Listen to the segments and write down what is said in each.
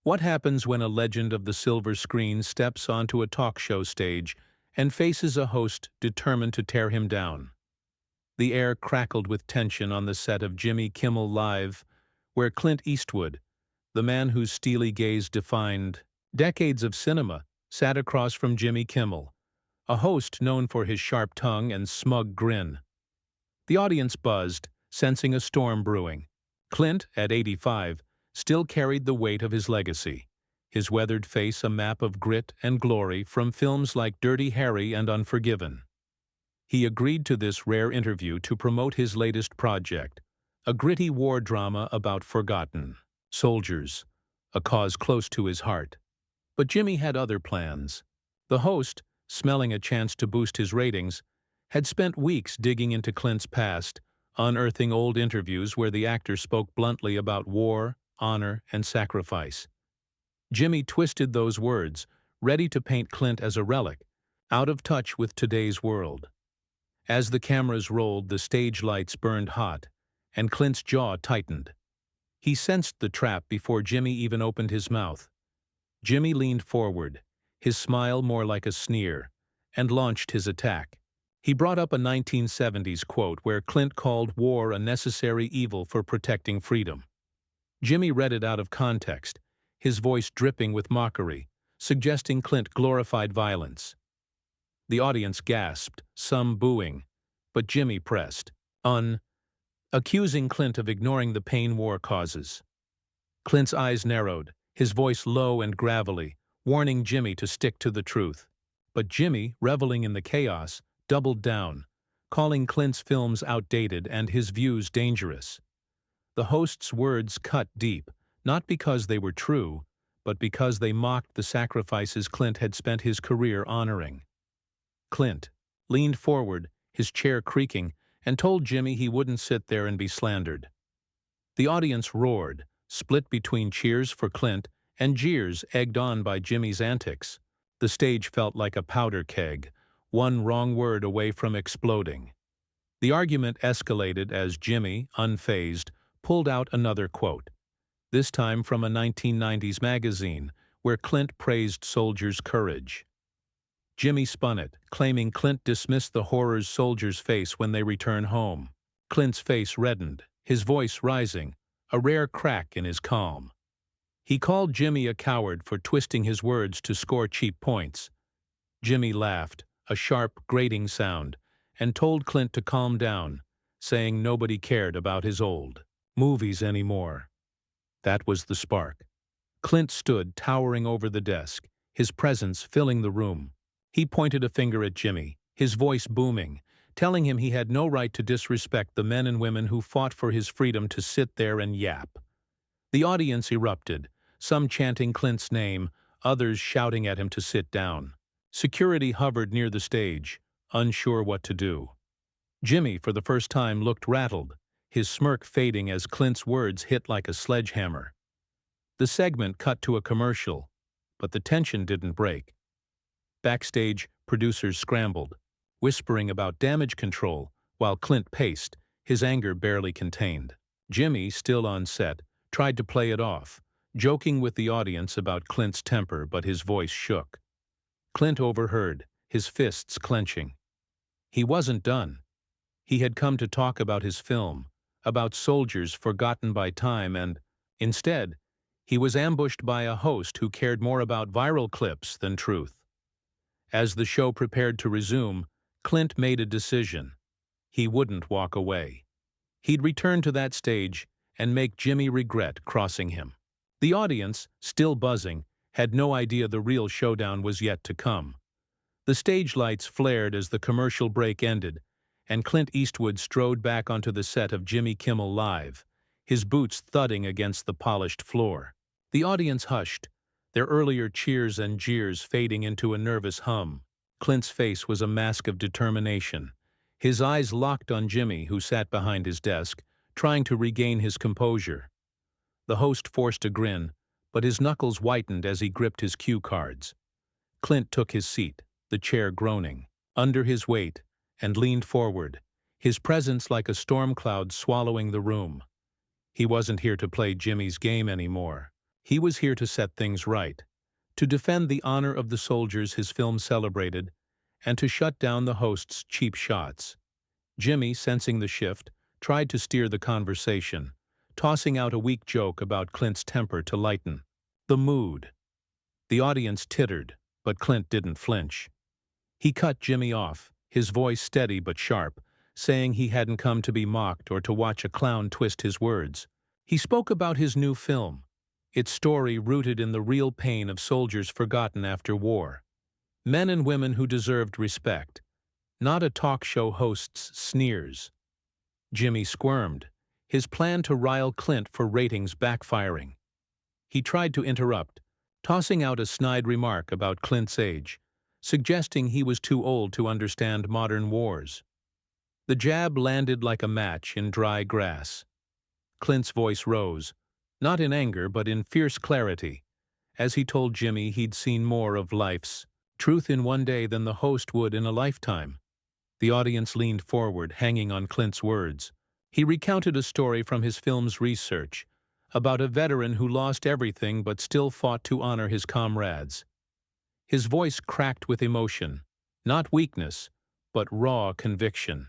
What happens when a legend of the silver screen steps onto a talk show stage and faces a host determined to tear him down? The air crackled with tension on the set of Jimmy Kimmel Live, where Clint Eastwood, the man whose steely gaze defined decades of cinema, sat across from Jimmy Kimmel, a host known for his sharp tongue and smug grin. The audience buzzed, sensing a storm brewing. Clint, at 85, still carried the weight of his legacy, his weathered face a map of grit and glory from films like Dirty Harry and Unforgiven. He agreed to this rare interview to promote his latest project, a gritty war drama about forgotten soldiers, a cause close to his heart. But Jimmy had other plans. The host, smelling a chance to boost his ratings, had spent weeks digging into Clint's past, unearthing old interviews where the actor spoke bluntly about war, honor, and sacrifice. Jimmy twisted those words, ready to paint Clint as a relic, out of touch with today's world. As the cameras rolled, the stage lights burned hot, and Clint's jaw tightened. He sensed the trap before Jimmy even opened his mouth. Jimmy leaned forward, his smile more like a sneer, and launched his attack. He brought up a 1970s quote where Clint called war a necessary evil for protecting freedom. Jimmy read it out of context, his voice dripping with mockery, suggesting Clint glorified violence. The audience gasped, some booing, but Jimmy pressed on, accusing Clint of ignoring the pain war causes. Clint's eyes narrowed, his voice low and gravelly, warning Jimmy to stick to the truth. But Jimmy, reveling in the chaos, doubled down, calling Clint's films outdated and his views dangerous. The host's words cut deep, not because they were true, but because they mocked the sacrifices Clint had spent his career honoring. Clint leaned forward, his chair creaking, and told Jimmy he wouldn't sit there and be slandered. The audience roared, split between cheers for Clint and jeers egged on by Jimmy's antics. The stage felt like a powder keg, one wrong word away from exploding. The argument escalated as Jimmy, unfazed, pulled out another quote, this time from a 1990s magazine where Clint praised soldiers' courage. Jimmy spun it, claiming Clint dismissed the horrors soldiers face when they return home. Clint's face reddened, his voice rising, a rare crack in his calm. He called Jimmy a coward for twisting his words to score cheap points. Jimmy laughed, a sharp, grating sound, and told Clint to calm down, saying nobody cared about his old movies anymore. That was the spark. Clint stood towering over the desk, his presence filling the room. He pointed a finger at Jimmy, his voice booming, telling him he had no right to disrespect the men and women who fought for his freedom to sit there and yap. The audience erupted, some chanting Clint's name, others shouting at him to sit down. Security hovered near the stage, unsure what to do. Jimmy, for the first time, looked rattled, his smirk fading as Clint's words hit like a sledgehammer. The segment cut to a commercial, but the tension didn't break. Backstage, producers scrambled, whispering about damage control, while Clint paced, his anger barely contained. Jimmy, still on set, tried to play it off, joking with the audience about Clint's temper, but his voice shook. Clint overheard, his fists clenching. He wasn't done. He had come to talk about his film, about soldiers forgotten by time, and, instead, he was ambushed by a host who cared more about viral clips than truth. As the show prepared to resume, Clint made a decision. He wouldn't walk away. He'd return to that stage and make Jimmy regret crossing him. The audience, still buzzing, had no idea the real showdown was yet to come. The stage lights flared as the commercial break ended, and Clint Eastwood strode back onto the set of Jimmy Kimmel Live, his boots thudding against the polished floor. The audience hushed, their earlier cheers and jeers fading into a nervous hum. Clint's face was a mask of determination, his eyes locked on Jimmy, who sat behind his desk, trying to regain his composure. The host forced a grin, but his knuckles whitened as he gripped his cue cards. Clint took his seat, the chair groaning, under his weight, and leaned forward, his presence like a storm cloud swallowing the room. He wasn't here to play Jimmy's game anymore. He was here to set things right, to defend the honor of the soldiers his film celebrated, and to shut down the host's cheap shots. Jimmy, sensing the shift, tried to steer the conversation, tossing out a weak joke about Clint's temper to lighten the mood. The audience tittered, but Clint didn't flinch. He cut Jimmy off, his voice steady but sharp, saying he hadn't come to be mocked or to watch a clown twist his words. He spoke about his new film, its story rooted in the real pain of soldiers forgotten after war. Men and women who deserved respect, not a talk show host's sneers. Jimmy squirmed, his plan to rile Clint for ratings backfiring. He tried to interrupt, tossing out a snide remark about Clint's age, suggesting he was too old to understand modern wars. The jab landed like a match in dry grass. Clint's voice rose, not in anger but in fierce clarity, as he told Jimmy he'd seen more of life's truth in one day than the host would in a lifetime. The audience leaned forward, hanging on Clint's words. He recounted a story from his film's research, about a veteran who lost everything but still fought to honor his comrades. His voice cracked with emotion, not weakness, but raw conviction.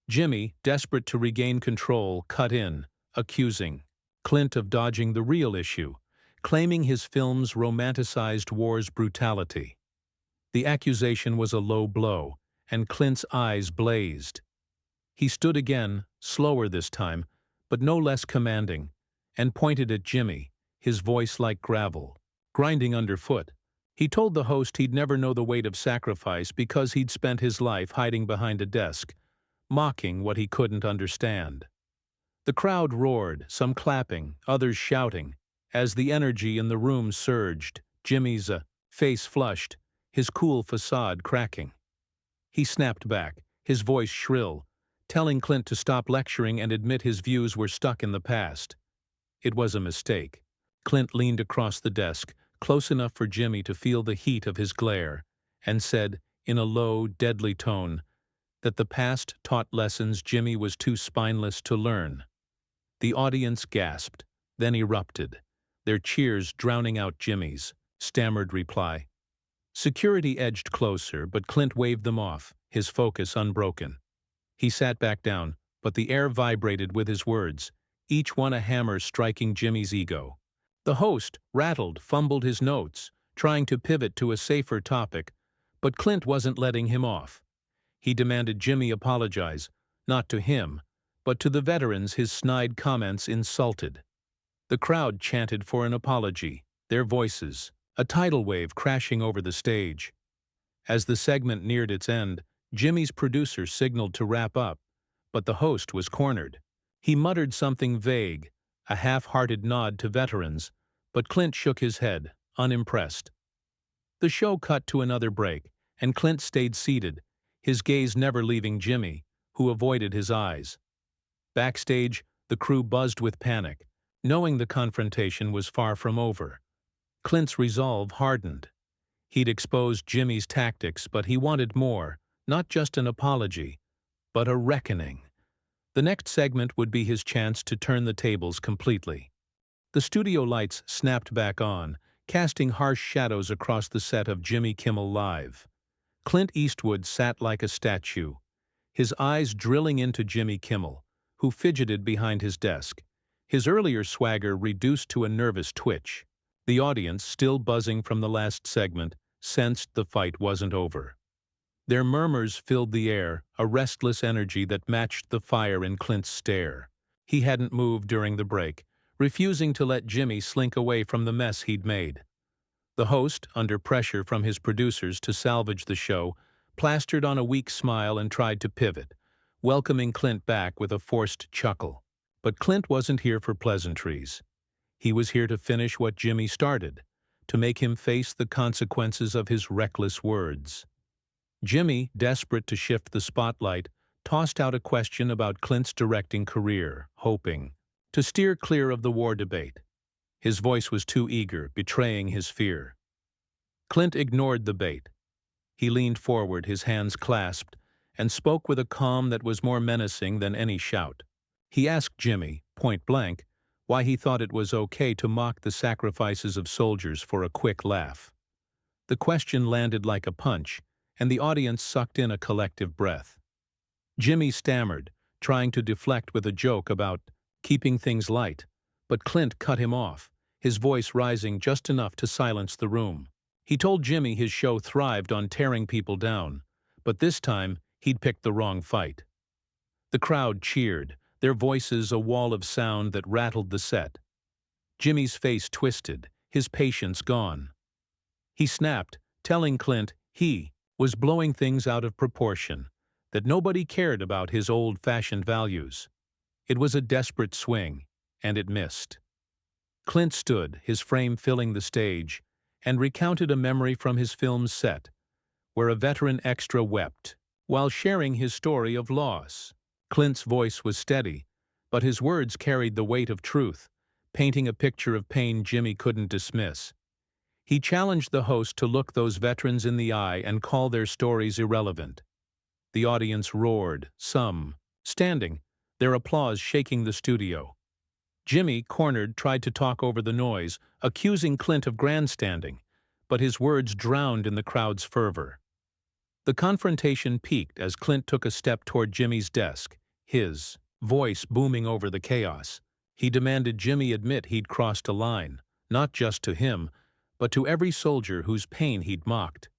Jimmy, desperate to regain control, cut in, accusing Clint of dodging the real issue, claiming his films romanticized war's brutality. The accusation was a low blow, and Clint's eyes blazed. He stood again, slower this time, but no less commanding, and pointed at Jimmy, his voice like gravel, grinding underfoot. He told the host he'd never know the weight of sacrifice because he'd spent his life hiding behind a desk, mocking what he couldn't understand. The crowd roared, some clapping, others shouting. As the energy in the room surged, Jimmy's face flushed, his cool facade cracking. He snapped back, his voice shrill, telling Clint to stop lecturing and admit his views were stuck in the past. It was a mistake. Clint leaned across the desk, close enough for Jimmy to feel the heat of his glare, and said, in a low, deadly tone, that the past taught lessons Jimmy was too spineless to learn. The audience gasped, then erupted, their cheers drowning out Jimmy's stammered reply. Security edged closer, but Clint waved them off, his focus unbroken. He sat back down, but the air vibrated with his words, each one a hammer striking Jimmy's ego. The host, rattled, fumbled his notes, trying to pivot to a safer topic, but Clint wasn't letting him off. He demanded Jimmy apologize, not to him, but to the veterans his snide comments insulted. The crowd chanted for an apology, their voices, a tidal wave crashing over the stage. As the segment neared its end, Jimmy's producer signaled to wrap up, but the host was cornered. He muttered something vague, a half-hearted nod to veterans, but Clint shook his head, unimpressed. The show cut to another break, and Clint stayed seated, his gaze never leaving Jimmy, who avoided his eyes. Backstage, the crew buzzed with panic, knowing the confrontation was far from over. Clint's resolve hardened. He'd exposed Jimmy's tactics, but he wanted more, not just an apology, but a reckoning. The next segment would be his chance to turn the tables completely. The studio lights snapped back on, casting harsh shadows across the set of Jimmy Kimmel Live. Clint Eastwood sat like a statue, his eyes drilling into Jimmy Kimmel, who fidgeted behind his desk, his earlier swagger reduced to a nervous twitch. The audience, still buzzing from the last segment, sensed the fight wasn't over. Their murmurs filled the air, a restless energy that matched the fire in Clint's stare. He hadn't moved during the break, refusing to let Jimmy slink away from the mess he'd made. The host, under pressure from his producers to salvage the show, plastered on a weak smile and tried to pivot, welcoming Clint back with a forced chuckle. But Clint wasn't here for pleasantries. He was here to finish what Jimmy started, to make him face the consequences of his reckless words. Jimmy, desperate to shift the spotlight, tossed out a question about Clint's directing career, hoping to steer clear of the war debate. His voice was too eager, betraying his fear. Clint ignored the bait. He leaned forward, his hands clasped, and spoke with a calm that was more menacing than any shout. He asked Jimmy, point blank, why he thought it was okay to mock the sacrifices of soldiers for a quick laugh. The question landed like a punch, and the audience sucked in a collective breath. Jimmy stammered, trying to deflect with a joke about keeping things light, but Clint cut him off, his voice rising just enough to silence the room. He told Jimmy his show thrived on tearing people down, but this time he'd picked the wrong fight. The crowd cheered, their voices a wall of sound that rattled the set. Jimmy's face twisted, his patience gone. He snapped, telling Clint he was blowing things out of proportion, that nobody cared about his old-fashioned values. It was a desperate swing, and it missed. Clint stood, his frame filling the stage, and recounted a memory from his film's set, where a veteran extra wept while sharing his story of loss. Clint's voice was steady, but his words carried the weight of truth, painting a picture of pain Jimmy couldn't dismiss. He challenged the host to look those veterans in the eye and call their stories irrelevant. The audience roared, some standing, their applause shaking the studio. Jimmy, cornered, tried to talk over the noise, accusing Clint of grandstanding, but his words drowned in the crowd's fervor. The confrontation peaked as Clint took a step toward Jimmy's desk, his voice booming over the chaos. He demanded Jimmy admit he'd crossed a line, not just to him, but to every soldier whose pain he'd mocked.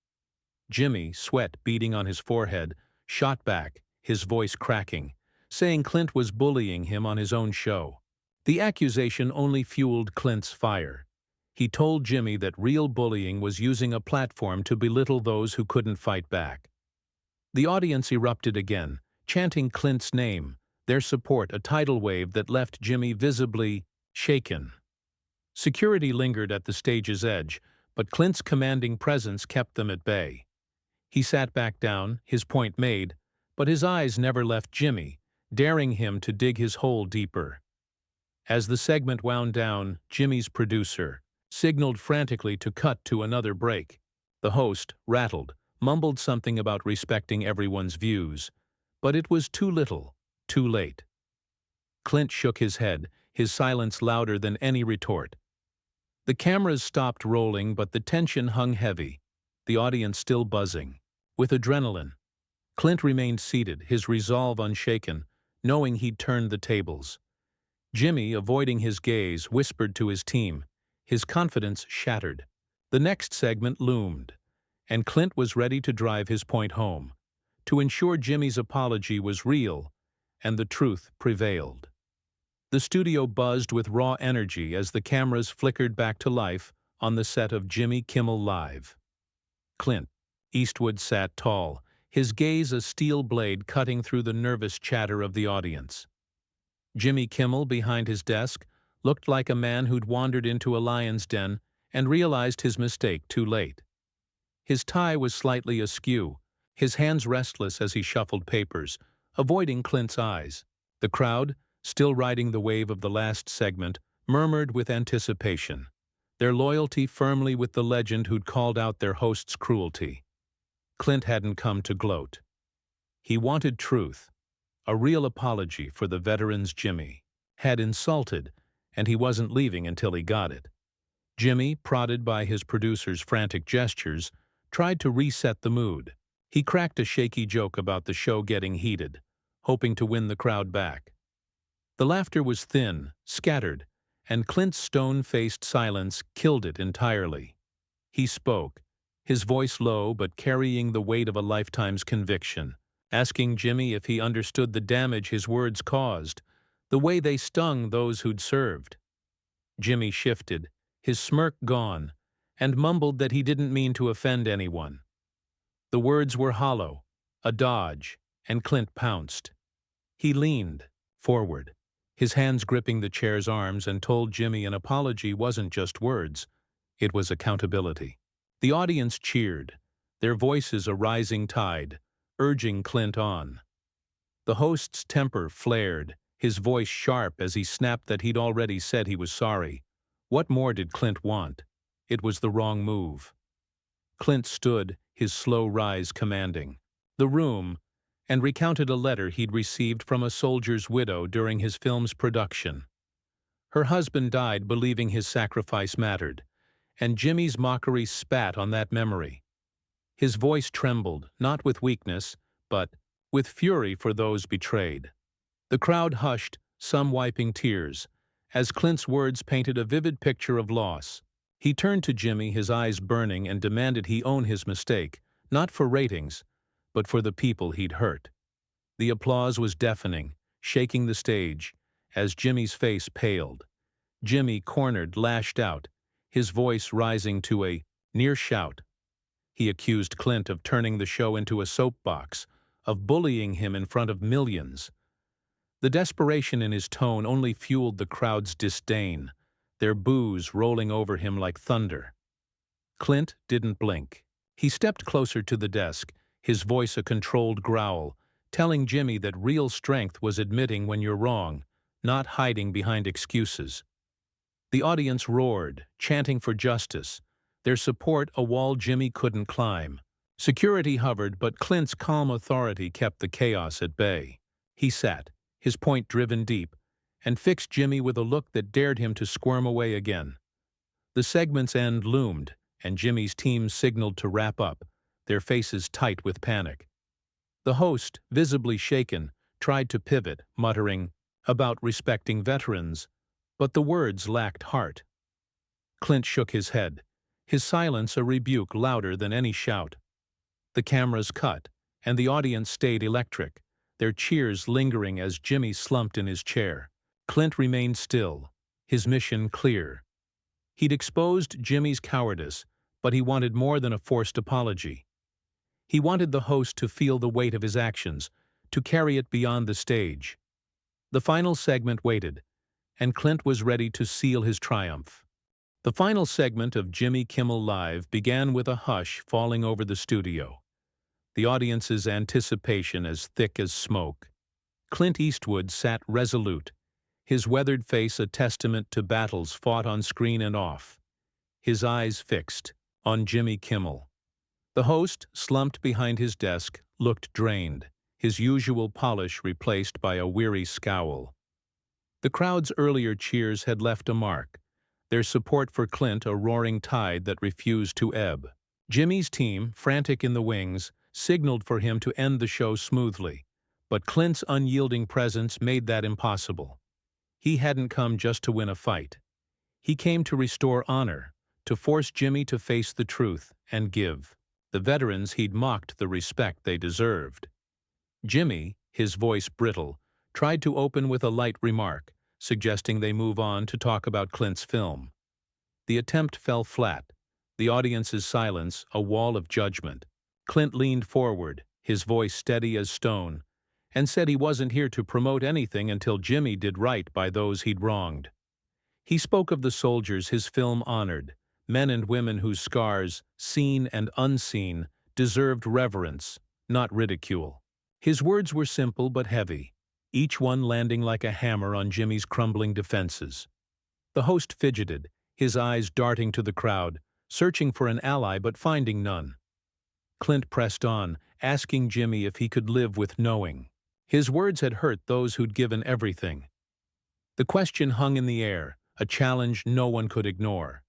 Jimmy, sweat beading on his forehead, shot back, his voice cracking, saying Clint was bullying him on his own show. The accusation only fueled Clint's fire. He told Jimmy that real bullying was using a platform to belittle those who couldn't fight back. The audience erupted again, chanting Clint's name, their support a tidal wave that left Jimmy visibly shaken. Security lingered at the stage's edge, but Clint's commanding presence kept them at bay. He sat back down, his point made, but his eyes never left Jimmy, daring him to dig his hole deeper. As the segment wound down, Jimmy's producer signaled frantically to cut to another break. The host, rattled, mumbled something about respecting everyone's views, but it was too little, too late. Clint shook his head, his silence louder than any retort. The cameras stopped rolling, but the tension hung heavy, the audience still buzzing with adrenaline. Clint remained seated, his resolve unshaken, knowing he'd turned the tables. Jimmy, avoiding his gaze, whispered to his team, his confidence shattered. The next segment loomed, and Clint was ready to drive his point home, to ensure Jimmy's apology was real and the truth prevailed. The studio buzzed with raw energy as the cameras flickered back to life on the set of Jimmy Kimmel Live. Clint Eastwood sat tall, his gaze a steel blade cutting through the nervous chatter of the audience. Jimmy Kimmel, behind his desk, looked like a man who'd wandered into a lion's den and realized his mistake too late. His tie was slightly askew, his hands restless as he shuffled papers, avoiding Clint's eyes. The crowd, still riding the wave of the last segment, murmured with anticipation, their loyalty firmly with the legend who'd called out their host's cruelty. Clint hadn't come to gloat. He wanted truth, a real apology for the veterans Jimmy had insulted, and he wasn't leaving until he got it. Jimmy, prodded by his producer's frantic gestures, tried to reset the mood. He cracked a shaky joke about the show getting heated, hoping to win the crowd back. The laughter was thin, scattered, and Clint's stone-faced silence killed it entirely. He spoke, his voice low but carrying the weight of a lifetime's conviction, asking Jimmy if he understood the damage his words caused, the way they stung those who'd served. Jimmy shifted, his smirk gone, and mumbled that he didn't mean to offend anyone. The words were hollow, a dodge, and Clint pounced. He leaned forward, his hands gripping the chair's arms, and told Jimmy an apology wasn't just words, it was accountability. The audience cheered, their voices a rising tide, urging Clint on. The host's temper flared, his voice sharp as he snapped that he'd already said he was sorry. What more did Clint want? It was the wrong move. Clint stood, his slow rise commanding the room, and recounted a letter he'd received from a soldier's widow during his film's production. Her husband died believing his sacrifice mattered, and Jimmy's mockery spat on that memory. His voice trembled, not with weakness, but with fury for those betrayed. The crowd hushed, some wiping tears, as Clint's words painted a vivid picture of loss. He turned to Jimmy, his eyes burning, and demanded he own his mistake, not for ratings, but for the people he'd hurt. The applause was deafening, shaking the stage, as Jimmy's face paled. Jimmy, cornered, lashed out, his voice rising to a near shout. He accused Clint of turning the show into a soapbox, of bullying him in front of millions. The desperation in his tone only fueled the crowd's disdain, their boos rolling over him like thunder. Clint didn't blink. He stepped closer to the desk, his voice a controlled growl, telling Jimmy that real strength was admitting when you're wrong, not hiding behind excuses. The audience roared, chanting for justice, their support a wall Jimmy couldn't climb. Security hovered, but Clint's calm authority kept the chaos at bay. He sat, his point driven deep, and fixed Jimmy with a look that dared him to squirm away again. The segment's end loomed, and Jimmy's team signaled to wrap up, their faces tight with panic. The host, visibly shaken, tried to pivot, muttering about respecting veterans, but the words lacked heart. Clint shook his head, his silence a rebuke louder than any shout. The cameras cut, and the audience stayed electric, their cheers lingering as Jimmy slumped in his chair. Clint remained still, his mission clear. He'd exposed Jimmy's cowardice, but he wanted more than a forced apology. He wanted the host to feel the weight of his actions, to carry it beyond the stage. The final segment waited, and Clint was ready to seal his triumph. The final segment of Jimmy Kimmel Live began with a hush falling over the studio, the audience's anticipation as thick as smoke. Clint Eastwood sat resolute, his weathered face a testament to battles fought on screen and off, his eyes fixed on Jimmy Kimmel. The host, slumped behind his desk, looked drained, his usual polish replaced by a weary scowl. The crowd's earlier cheers had left a mark, their support for Clint a roaring tide that refused to ebb. Jimmy's team, frantic in the wings, signaled for him to end the show smoothly, but Clint's unyielding presence made that impossible. He hadn't come just to win a fight. He came to restore honor, to force Jimmy to face the truth and give the veterans he'd mocked the respect they deserved. Jimmy, his voice brittle, tried to open with a light remark, suggesting they move on to talk about Clint's film. The attempt fell flat, the audience's silence a wall of judgment. Clint leaned forward, his voice steady as stone, and said he wasn't here to promote anything until Jimmy did right by those he'd wronged. He spoke of the soldiers his film honored, men and women whose scars, seen and unseen, deserved reverence, not ridicule. His words were simple but heavy, each one landing like a hammer on Jimmy's crumbling defenses. The host fidgeted, his eyes darting to the crowd, searching for an ally but finding none. Clint pressed on, asking Jimmy if he could live with knowing. His words had hurt those who'd given everything. The question hung in the air, a challenge no one could ignore.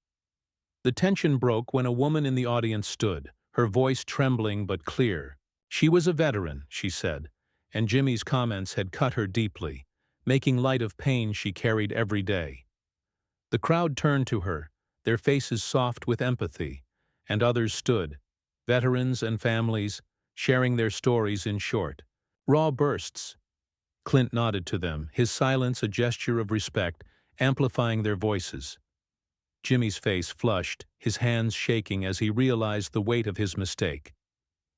The tension broke when a woman in the audience stood, her voice trembling but clear. She was a veteran, she said, and Jimmy's comments had cut her deeply, making light of pain she carried every day. The crowd turned to her, their faces soft with empathy, and others stood, veterans and families, sharing their stories in short, raw bursts. Clint nodded to them, his silence a gesture of respect, amplifying their voices. Jimmy's face flushed, his hands shaking as he realized the weight of his mistake.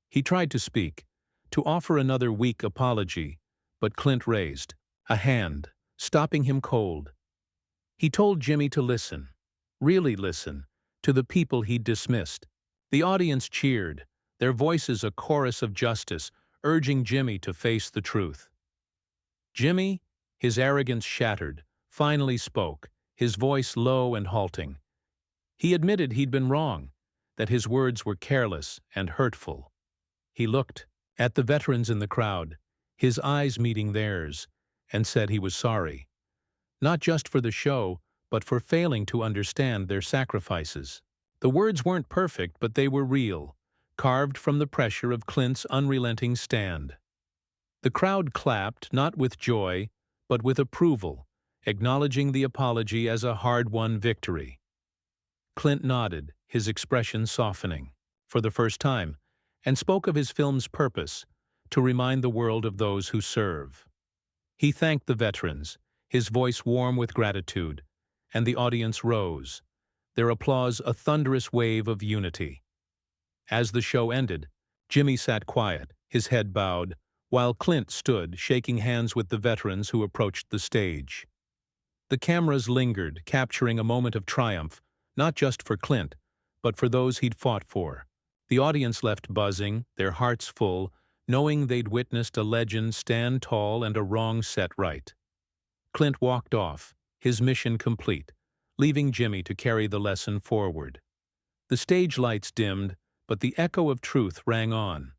He tried to speak, to offer another weak apology, but Clint raised a hand, stopping him cold. He told Jimmy to listen, really listen, to the people he'd dismissed. The audience cheered, their voices a chorus of justice, urging Jimmy to face the truth. Jimmy, his arrogance shattered, finally spoke, his voice low and halting. He admitted he'd been wrong, that his words were careless and hurtful. He looked at the veterans in the crowd, his eyes meeting theirs, and said he was sorry. not just for the show, but for failing to understand their sacrifices. The words weren't perfect, but they were real, carved from the pressure of Clint's unrelenting stand. The crowd clapped, not with joy, but with approval, acknowledging the apology as a hard-won victory. Clint nodded, his expression softening, for the first time, and spoke of his film's purpose, to remind the world of those who serve. He thanked the veterans, his voice warm with gratitude, and the audience rose, their applause a thunderous wave of unity. As the show ended, Jimmy sat quiet, his head bowed, while Clint stood, shaking hands with the veterans who approached the stage. The cameras lingered, capturing a moment of triumph, not just for Clint, but for those he'd fought for. The audience left buzzing, their hearts full, knowing they'd witnessed a legend stand tall and a wrong set right. Clint walked off, his mission complete, leaving Jimmy to carry the lesson forward. The stage lights dimmed, but the echo of truth rang on.